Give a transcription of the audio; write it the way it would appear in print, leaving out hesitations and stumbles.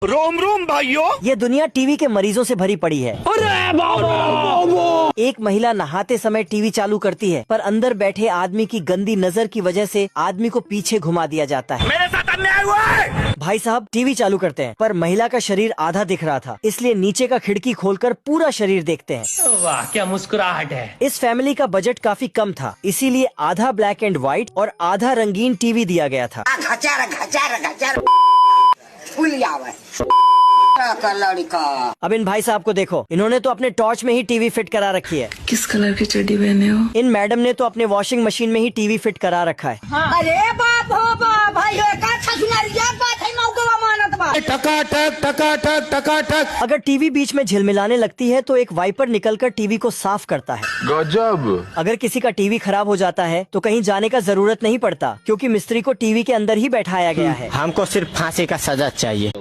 रोम रोम भाइयों, ये दुनिया टीवी के मरीजों से भरी पड़ी है। अरे बाबा! एक महिला नहाते समय टीवी चालू करती है, पर अंदर बैठे आदमी की गंदी नजर की वजह से आदमी को पीछे घुमा दिया जाता है। मेरे साथ अन्याय हुआ है। भाई साहब टीवी चालू करते हैं, पर महिला का शरीर आधा दिख रहा था, इसलिए नीचे का खिड़की खोलकर पूरा शरीर देखते हैं। वाह क्या मुस्कुराहट है। इस फैमिली का बजट काफी कम था, इसीलिए आधा ब्लैक एंड व्हाइट और आधा रंगीन टीवी दिया गया था। लड़का अब इन भाई साहब को देखो, इन्होंने तो अपने टॉर्च में ही टीवी फिट करा रखी है। किस कलर की चड्डी पहने हो? इन मैडम ने तो अपने वॉशिंग मशीन में ही टीवी फिट करा रखा है। अरे बाप हो बाप भाई का छसुनारिया बात है मौका मानत बा टकाटक टकाटक टकाटक। अगर टीवी बीच में झिलमिलाने लगती है तो एक वाइपर निकलकर टीवी को साफ करता है। गजब। अगर किसी का टीवी खराब हो जाता है तो कहीं जाने का जरूरत नहीं पड़ता, क्योंकि मिस्त्री को टीवी के अंदर ही बैठाया गया है। हमको सिर्फ फांसी का सजा चाहिए।